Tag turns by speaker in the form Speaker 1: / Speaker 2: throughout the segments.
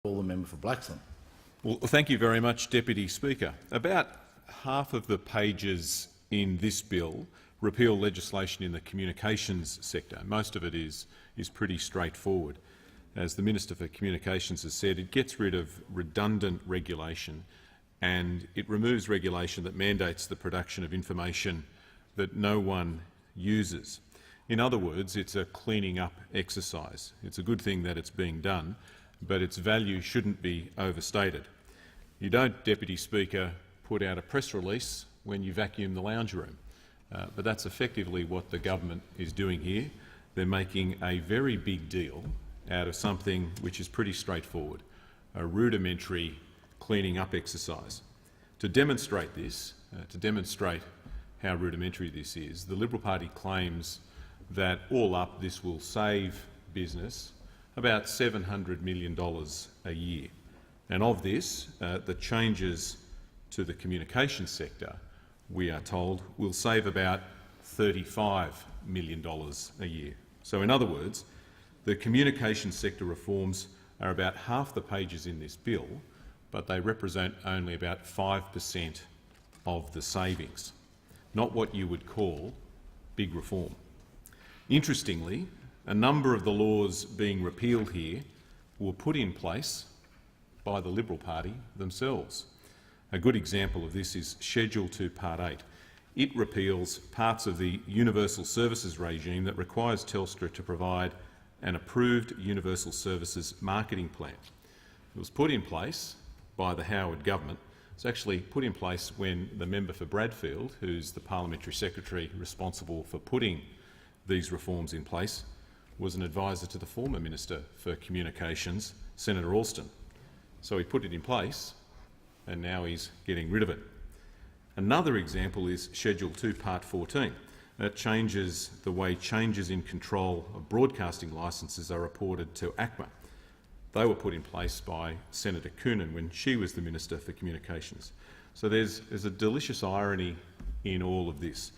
Speaker 1: Call the member for Blaxland.
Speaker 2: Well, thank you very much, Deputy Speaker. About half of the pages in this bill repeal legislation in the communications sector. Most of it is pretty straightforward. As the Minister for Communications has said, it gets rid of redundant regulation and it removes regulation that mandates the production of information that no one uses. In other words, it's a cleaning up exercise. It's a good thing that it's being done, but its value shouldn't be overstated. You don't, Deputy Speaker, put out a press release when you vacuum the lounge room, but that's effectively what the government is doing here. They're making a very big deal out of something which is pretty straightforward, a rudimentary cleaning up exercise. To demonstrate this, to demonstrate how rudimentary this is, the Liberal Party claims that all up this will save business about $700 million a year. And of this, the changes to the communications sector, we are told, will save about $35 million a year. So in other words, the communications sector reforms are about half the pages in this bill, but they represent only about 5% of the savings, not what you would call big reform. Interestingly, a number of the laws being repealed here were put in place by the Liberal Party themselves. A good example of this is Schedule 2, Part 8. It repeals parts of the universal services regime that requires Telstra to provide an approved universal services marketing plan. It was put in place by the Howard government. It's actually put in place when the member for Bradfield, who's the parliamentary secretary responsible for putting these reforms in place, was an advisor to the former Minister for Communications, Senator Alston. So he put it in place and now he's getting rid of it. Another example is Schedule 2, Part 14. That changes the way changes in control of broadcasting licences are reported to ACMA. They were put in place by Senator Coonan when she was the Minister for Communications. So there's a delicious irony in all of this.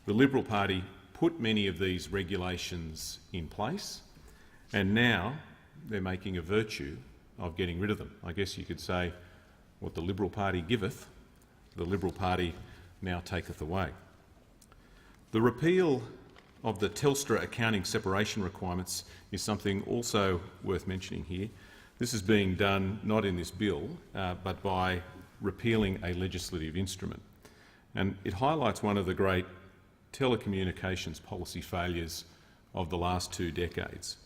Speaker 2: The Liberal Party put many of these regulations in place, and now they're making a virtue of getting rid of them. I guess you could say, what the Liberal Party giveth, the Liberal Party now taketh away. The repeal of the Telstra accounting separation requirements is something also worth mentioning here. This is being done not in this bill, but by repealing a legislative instrument. And it highlights one of the great telecommunications policy failures of the last 2 decades.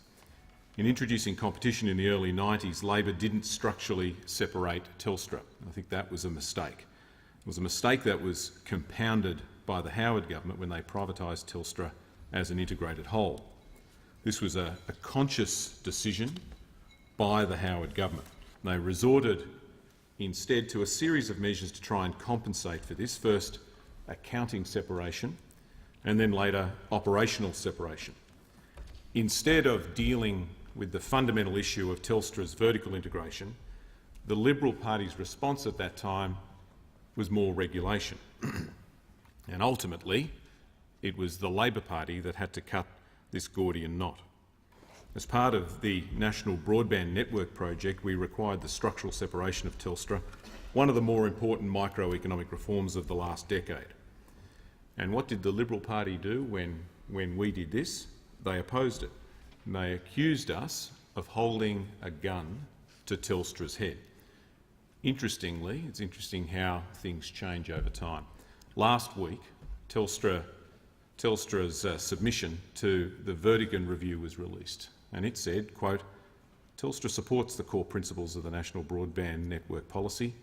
Speaker 2: In introducing competition in the early 90s, Labor didn't structurally separate Telstra. I think that was a mistake. It was a mistake that was compounded by the Howard government when they privatised Telstra as an integrated whole. This was a conscious decision by the Howard government. They resorted instead to a series of measures to try and compensate for this. First, accounting separation, and then later operational separation. Instead of dealing with the fundamental issue of Telstra's vertical integration, the Liberal Party's response at that time was more regulation. And ultimately, it was the Labor Party that had to cut this Gordian knot. As part of the National Broadband Network project, we required the structural separation of Telstra, one of the more important microeconomic reforms of the last decade. And what did the Liberal Party do when we did this? They opposed it. And they accused us of holding a gun to Telstra's head. Interestingly, it's interesting how things change over time. Last week, Telstra's submission to the Vertigan review was released, and it said, quote, "Telstra supports the core principles of the National Broadband Network policy,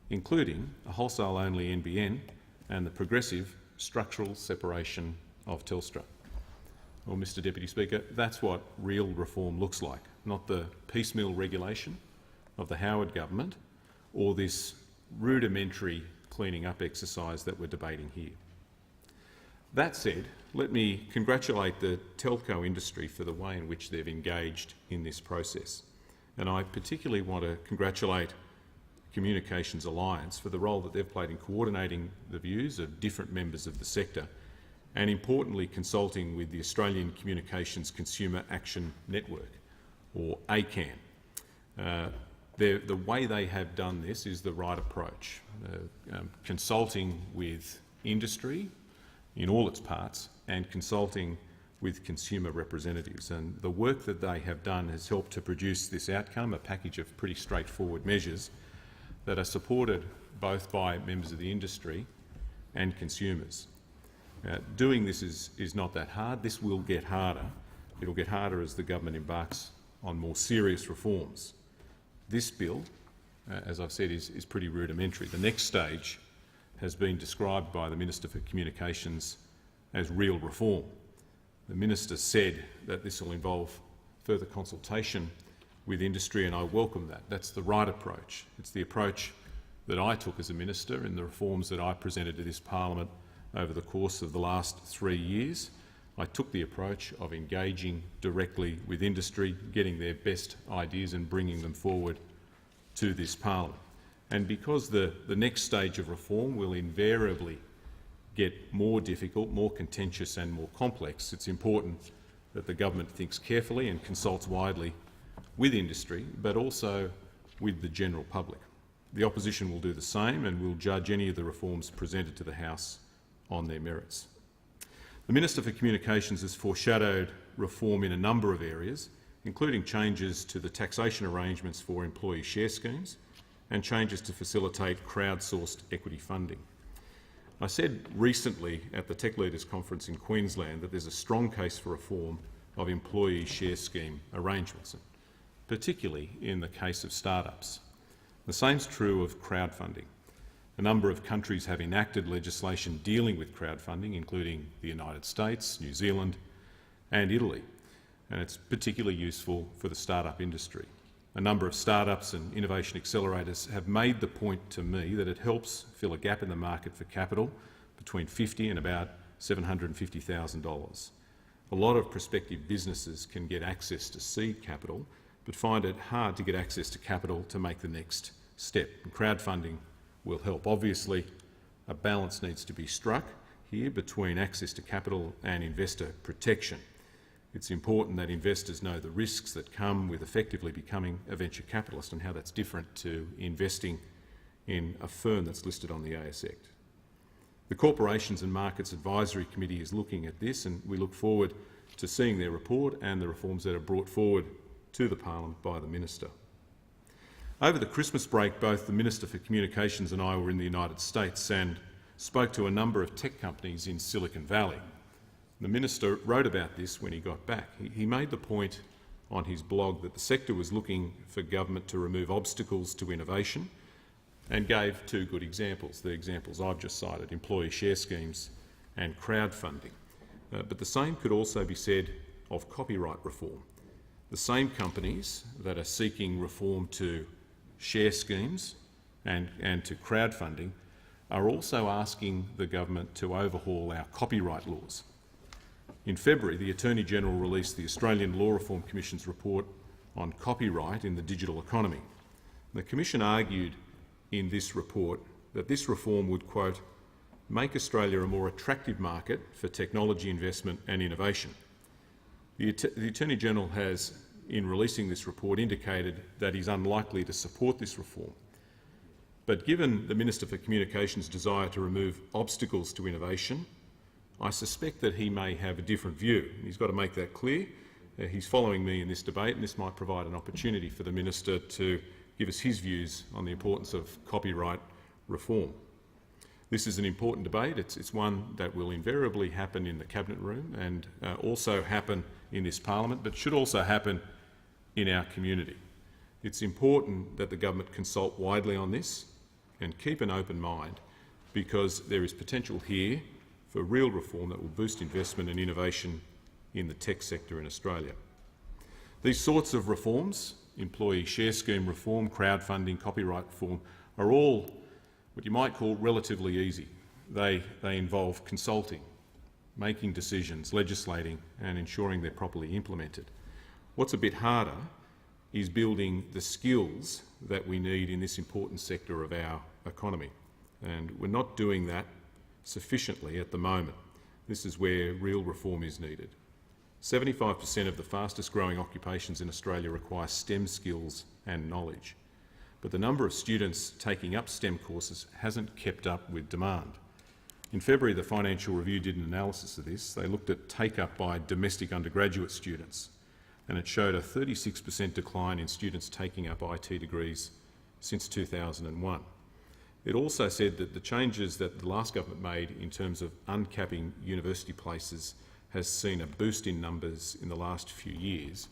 Speaker 2: including a wholesale-only NBN and the progressive structural separation of Telstra." Well, Mr Deputy Speaker, that's what real reform looks like, not the piecemeal regulation of the Howard government or this rudimentary cleaning up exercise that we're debating here. That said, let me congratulate the telco industry for the way in which they've engaged in this process. And I particularly want to congratulate Communications Alliance for the role that they've played in coordinating the views of different members of the sector and, importantly, consulting with the Australian Communications Consumer Action Network, or ACAN. The way they have done this is the right approach, consulting with industry in all its parts and consulting with consumer representatives. And the work that they have done has helped to produce this outcome, a package of pretty straightforward measures that are supported both by members of the industry and consumers. Doing this is not that hard. This will get harder. It'll get harder as the government embarks on more serious reforms. This bill, as I've said, is pretty rudimentary. The next stage has been described by the Minister for Communications as real reform. The Minister said that this will involve further consultation with industry, and I welcome that. That's the right approach. It's the approach that I took as a Minister in the reforms that I presented to this Parliament over the course of the last 3 years. I took the approach of engaging directly with industry, getting their best ideas and bringing them forward to this Parliament. And because the next stage of reform will invariably get more difficult, more contentious and more complex, it's important that the government thinks carefully and consults widely with industry, but also with the general public. The opposition will do the same and will judge any of the reforms presented to the House on their merits. The Minister for Communications has foreshadowed reform in a number of areas, including changes to the taxation arrangements for employee share schemes and changes to facilitate crowdsourced equity funding. I said recently at the Tech Leaders Conference in Queensland that there's a strong case for reform of employee share scheme arrangements, particularly in the case of startups. The same is true of crowdfunding. A number of countries have enacted legislation dealing with crowdfunding, including the United States, New Zealand and Italy, and it's particularly useful for the startup industry. A number of startups and innovation accelerators have made the point to me that it helps fill a gap in the market for capital between $50,000 and about $750,000. A lot of prospective businesses can get access to seed capital, but find it hard to get access to capital to make the next step. And crowdfunding will help. Obviously, a balance needs to be struck here between access to capital and investor protection. It's important that investors know the risks that come with effectively becoming a venture capitalist and how that's different to investing in a firm that's listed on the ASX. The Corporations and Markets Advisory Committee is looking at this, and we look forward to seeing their report and the reforms that are brought forward to the Parliament by the Minister. Over the Christmas break, both the Minister for Communications and I were in the United States and spoke to a number of tech companies in Silicon Valley. The Minister wrote about this when he got back. He made the point on his blog that the sector was looking for government to remove obstacles to innovation and gave two good examples, the examples I've just cited, employee share schemes and crowdfunding. But the same could also be said of copyright reform. The same companies that are seeking reform to share schemes and to crowdfunding are also asking the government to overhaul our copyright laws. In February, the Attorney-General released the Australian Law Reform Commission's report on copyright in the digital economy. The Commission argued in this report that this reform would, quote, make Australia a more attractive market for technology investment and innovation. The Attorney-General has, in releasing this report, indicated that he's unlikely to support this reform. But given the Minister for Communications' desire to remove obstacles to innovation, I suspect that he may have a different view. He's got to make that clear. He's following me in this debate, and this might provide an opportunity for the Minister to give us his views on the importance of copyright reform. This is an important debate. It's one that will invariably happen in the Cabinet room and also happen in this Parliament, but should also happen in our community. It's important that the government consult widely on this and keep an open mind, because there is potential here for real reform that will boost investment and innovation in the tech sector in Australia. These sorts of reforms, employee share scheme reform, crowdfunding, copyright reform, are all what you might call relatively easy. They involve consulting, making decisions, legislating and ensuring they're properly implemented. What's a bit harder is building the skills that we need in this important sector of our economy, and we're not doing that sufficiently at the moment. This is where real reform is needed. 75% of the fastest growing occupations in Australia require STEM skills and knowledge. but the number of students taking up STEM courses hasn't kept up with demand. In February, the Financial Review did an analysis of this. They looked at take-up by domestic undergraduate students, and it showed a 36% decline in students taking up IT degrees since 2001. It also said that the changes that the last government made in terms of uncapping university places has seen a boost in numbers in the last few years,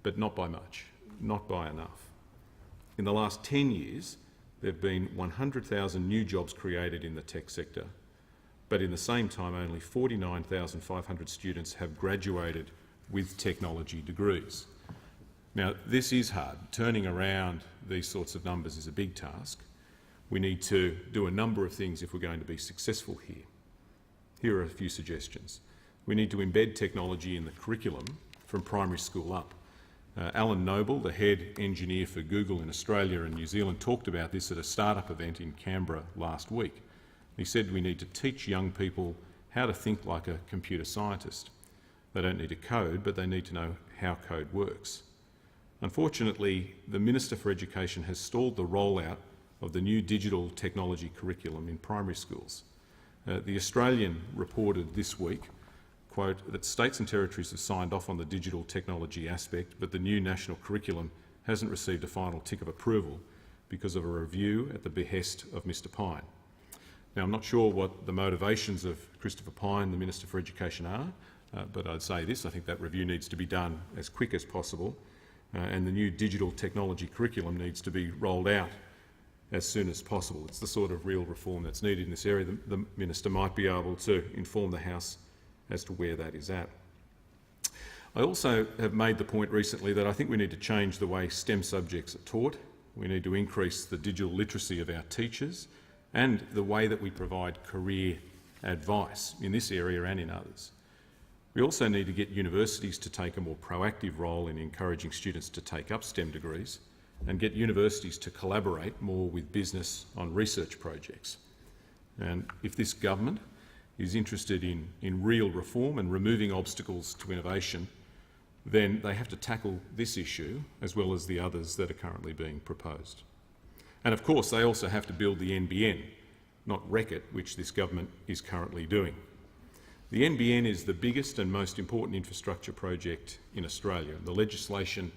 Speaker 2: but not by much, not by enough. In the last 10 years, there have been 100,000 new jobs created in the tech sector, but in the same time only 49,500 students have graduated with technology degrees. Now, this is hard. Turning around these sorts of numbers is a big task. We need to do a number of things if we're going to be successful here. Here are a few suggestions. We need to embed technology in the curriculum from primary school up. Alan Noble, the head engineer for Google in Australia and New Zealand, talked about this at a startup event in Canberra last week. He said we need to teach young people how to think like a computer scientist. They don't need to code, but they need to know how code works. Unfortunately, the Minister for Education has stalled the rollout of the new digital technology curriculum in primary schools. The Australian reported this week, quote, that states and territories have signed off on the digital technology aspect, but the new national curriculum hasn't received a final tick of approval because of a review at the behest of Mr Pyne. Now, I'm not sure what the motivations of Christopher Pyne, the Minister for Education, are, but I'd say this: I think that review needs to be done as quick as possible, and the new digital technology curriculum needs to be rolled out as soon as possible. It's the sort of real reform that's needed in this area. The Minister might be able to inform the House as to where that is at. I also have made the point recently that I think we need to change the way STEM subjects are taught. We need to increase the digital literacy of our teachers and the way that we provide career advice in this area and in others. We also need to get universities to take a more proactive role in encouraging students to take up STEM degrees and get universities to collaborate more with business on research projects. And if this government is interested in real reform and removing obstacles to innovation, then they have to tackle this issue as well as the others that are currently being proposed. And of course, they also have to build the NBN, not wreck it, which this government is currently doing. The NBN is the biggest and most important infrastructure project in Australia. The legislation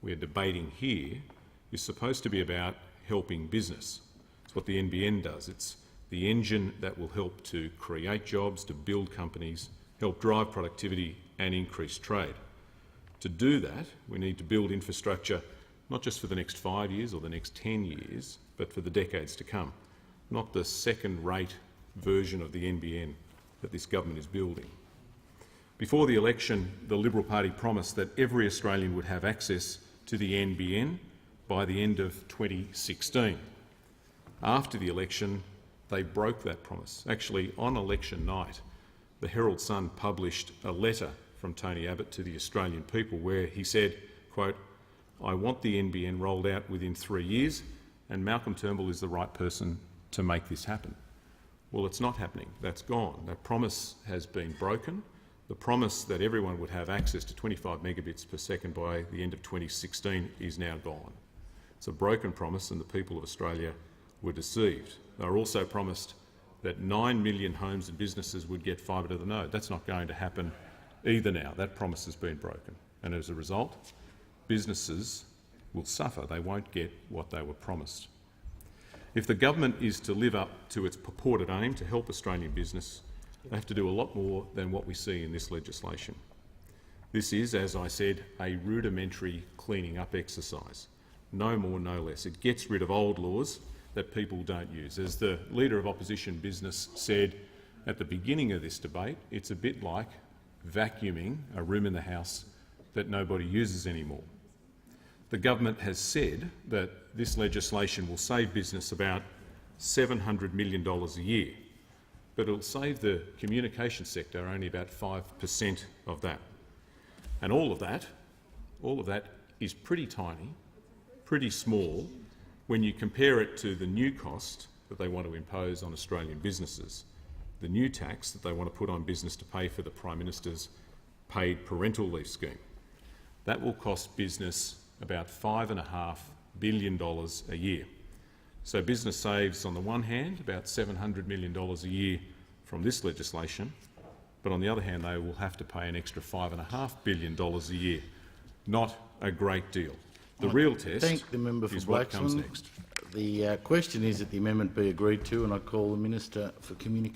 Speaker 2: we're debating here is supposed to be about helping business. It's what the NBN does. It's the engine that will help to create jobs, to build companies, help drive productivity and increase trade. To do that, we need to build infrastructure not just for the next 5 years or the next 10 years, but for the decades to come, not the second-rate version of the NBN that this government is building. Before the election, the Liberal Party promised that every Australian would have access to the NBN by the end of 2016. After the election, they broke that promise. Actually, on election night, the Herald Sun published a letter from Tony Abbott to the Australian people where he said, quote, "I want the NBN rolled out within 3 years, and Malcolm Turnbull is the right person to make this happen." Well, it's not happening. That's gone. That promise has been broken. The promise that everyone would have access to 25 megabits per second by the end of 2016 is now gone. It's a broken promise, and the people of Australia were deceived. They were also promised that 9 million homes and businesses would get fibre to the node. That's not going to happen either now. That promise has been broken. And as a result, businesses will suffer. They won't get what they were promised. If the government is to live up to its purported aim to help Australian business, they have to do a lot more than what we see in this legislation. This is, as I said, a rudimentary cleaning up exercise. No more, no less. It gets rid of old laws that people don't use. As the Leader of Opposition Business said at the beginning of this debate, it's a bit like vacuuming a room in the house that nobody uses anymore. The government has said that this legislation will save business about $700 million a year, but it'll save the communication sector only about 5% of that. And all of that is pretty tiny, pretty small, when you compare it to the new cost that they want to impose on Australian businesses, the new tax that they want to put on business to pay for the Prime Minister's paid parental leave scheme. That will cost business about $5.5 billion a year. So business saves, on the one hand, about $700 million a year from this legislation, but on the other hand, they will have to pay an extra $5.5 billion a year. Not a great deal. The real test
Speaker 1: thank the member for
Speaker 2: is what comes
Speaker 1: Blaxland.
Speaker 2: next.
Speaker 1: The question is that the amendment be agreed to, and I call the Minister for Communications.